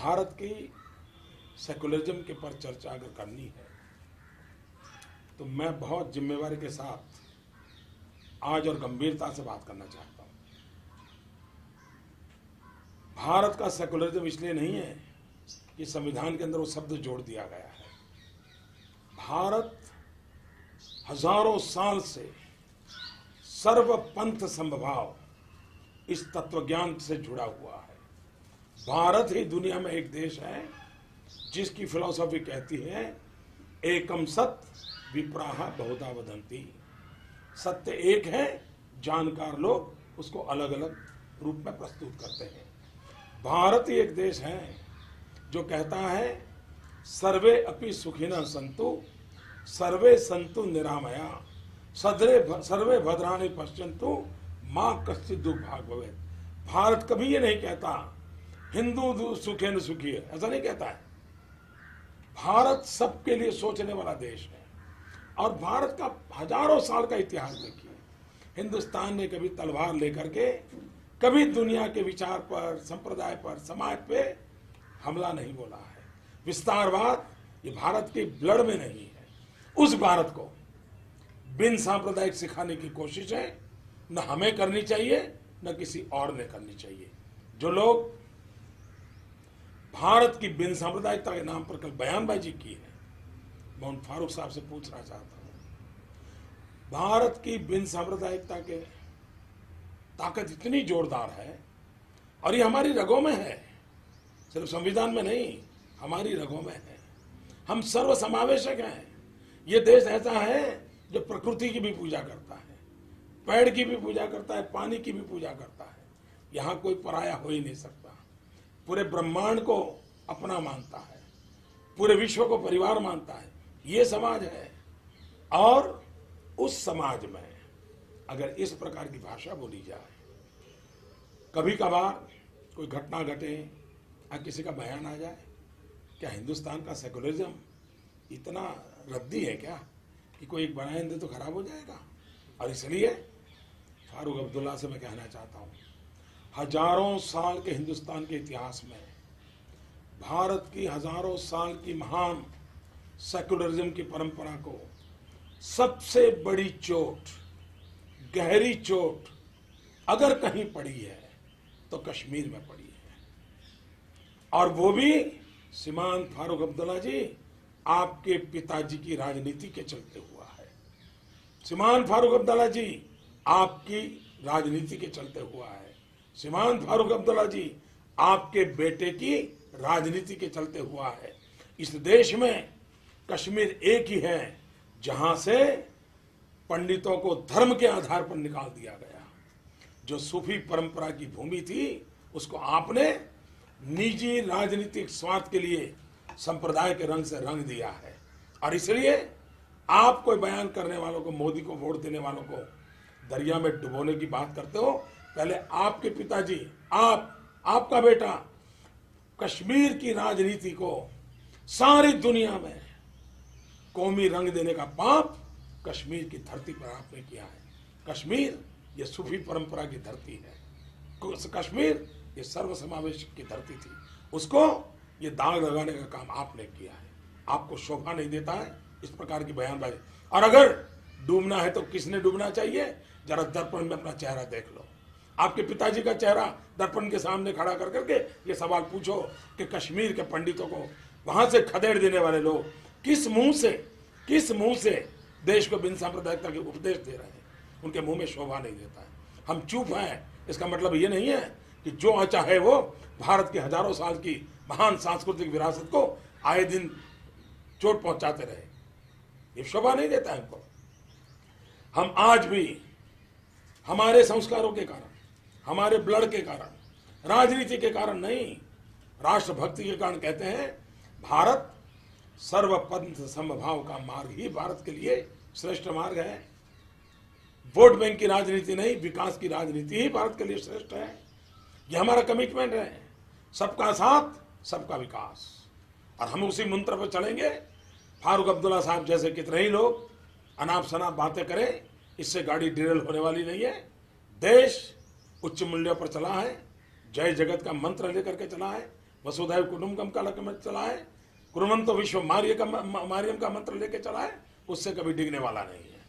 भारत की सेकुलरिज्म के पर चर्चा अगर करनी है तो मैं बहुत जिम्मेवारी के साथ आज और गंभीरता से बात करना चाहता हूं। भारत का सेकुलरिज्म इसलिए नहीं है कि संविधान के अंदर वो शब्द जोड़ दिया गया है। भारत हजारों साल से सर्वपंथ समभाव इस तत्वज्ञान से जुड़ा हुआ है। भारत ही दुनिया में एक देश है जिसकी फिलॉसफी कहती है एकम सत विप्राहा बहुधा वदंती। सत्य एक है, जानकार लोग उसको अलग अलग रूप में प्रस्तुत करते हैं। भारत ही एक देश है जो कहता है सर्वे अपि सुखिनः सन्तु सर्वे सन्तु निरामया सर्वे भद्राणि पश्यन्तु मां कश्चित् दुर्भाग् भवेत्। भारत कभी ये नहीं कहता हिंदू सुखेन सुखी है, ऐसा नहीं कहता है। भारत सबके लिए सोचने वाला देश है और भारत का हजारों साल का इतिहास देखिए। हिंदुस्तान ने कभी तलवार लेकर के कभी दुनिया के विचार पर, संप्रदाय पर, समाज पे हमला नहीं बोला है। विस्तारवाद ये भारत के ब्लड में नहीं है। उस भारत को बिन सांप्रदायिक सिखाने की कोशिश है न हमें करनी चाहिए न किसी और ने करनी चाहिए। जो लोग भारत की बिन सांप्रदायिकता के नाम पर कल बयानबाजी की है, मैं उन फारूक साहब से पूछना चाहता हूं, भारत की बिन सांप्रदायिकता के ताकत इतनी जोरदार है और ये हमारी रगों में है, सिर्फ संविधान में नहीं, हमारी रगों में है। हम सर्वसमावेशक हैं। ये देश ऐसा है जो प्रकृति की भी पूजा करता है, पेड़ की भी पूजा करता है, पानी की भी पूजा करता है। यहां कोई पराया हो ही नहीं सकता। पूरे ब्रह्मांड को अपना मानता है, पूरे विश्व को परिवार मानता है। ये समाज है और उस समाज में अगर इस प्रकार की भाषा बोली जाए, कभी कभार कोई घटना घटे या किसी का बयान आ जाए, क्या हिंदुस्तान का सेकुलरिज्म इतना रद्दी है क्या कि कोई एक बयान दे तो खराब हो जाएगा? और इसलिए फारूक अब्दुल्ला से मैं कहना चाहता हूं, हजारों साल के हिंदुस्तान के इतिहास में भारत की हजारों साल की महान सेकुलरिज्म की परंपरा को सबसे बड़ी चोट, गहरी चोट अगर कहीं पड़ी है तो कश्मीर में पड़ी है। और वो भी श्रीमान फारूक अब्दुल्ला जी आपके पिताजी की राजनीति के चलते हुआ है। श्रीमान फारूक अब्दुल्ला जी आपकी राजनीति के चलते हुआ है। श्रीमान फारूक अब्दुल्ला जी आपके बेटे की राजनीति के चलते हुआ है। इस देश में कश्मीर एक ही है जहां से पंडितों को धर्म के आधार पर निकाल दिया गया। जो सूफी परंपरा की भूमि थी उसको आपने निजी राजनीतिक स्वार्थ के लिए संप्रदाय के रंग से रंग दिया है। और इसलिए आप कोई बयान करने वालों को, मोदी को वोट देने वालों को दरिया में डुबोने की बात करते हो, पहले आपके पिताजी, आपका बेटा कश्मीर की राजनीति को सारी दुनिया में कौमी रंग देने का पाप कश्मीर की धरती पर आपने किया है। कश्मीर ये सूफी परंपरा की धरती है। कश्मीर ये सर्वसमावेश की धरती थी, उसको ये दाग लगाने का काम आपने किया है। आपको शोभा नहीं देता है इस प्रकार की बयानबाजी। और अगर डूबना है तो किसने डूबना चाहिए? जरा दर्पण में अपना चेहरा देख लो। आपके पिताजी का चेहरा दर्पण के सामने खड़ा कर करके ये सवाल पूछो कि कश्मीर के पंडितों को वहां से खदेड़ देने वाले लोग किस मुंह से देश को बिन सांप्रदायिकता के उपदेश दे रहे हैं? उनके मुंह में शोभा नहीं देता है। हम चुप हैं, इसका मतलब ये नहीं है कि जो चाहे वो भारत की हजारों साल की महान सांस्कृतिक विरासत को आए दिन चोट पहुंचाते रहे। ये शोभा नहीं देता है हमको। हम आज भी हमारे संस्कारों के कारण, हमारे ब्लड के कारण, राजनीति के कारण नहीं, राष्ट्रभक्ति के कारण कहते हैं भारत सर्वपंथ समभाव का मार्ग ही भारत के लिए श्रेष्ठ मार्ग है। वोट बैंक की राजनीति नहीं, विकास की राजनीति ही भारत के लिए श्रेष्ठ है। ये हमारा कमिटमेंट है, सबका साथ सबका विकास। और हम उसी मंत्र पर चलेंगे। फारूक अब्दुल्ला साहब जैसे कितने ही लोग अनाप शनाप बातें करें, इससे गाड़ी डिरेल होने वाली नहीं है। देश उच्च मूल्यों पर चला है, जय जगत का मंत्र लेकर के चला है। वसुधैव कुटुंबकम का लक्ष्य चलाए, कुर्वन्तो विश्व मारियम का मंत्र लेके चलाए, उससे कभी डिगने वाला नहीं है।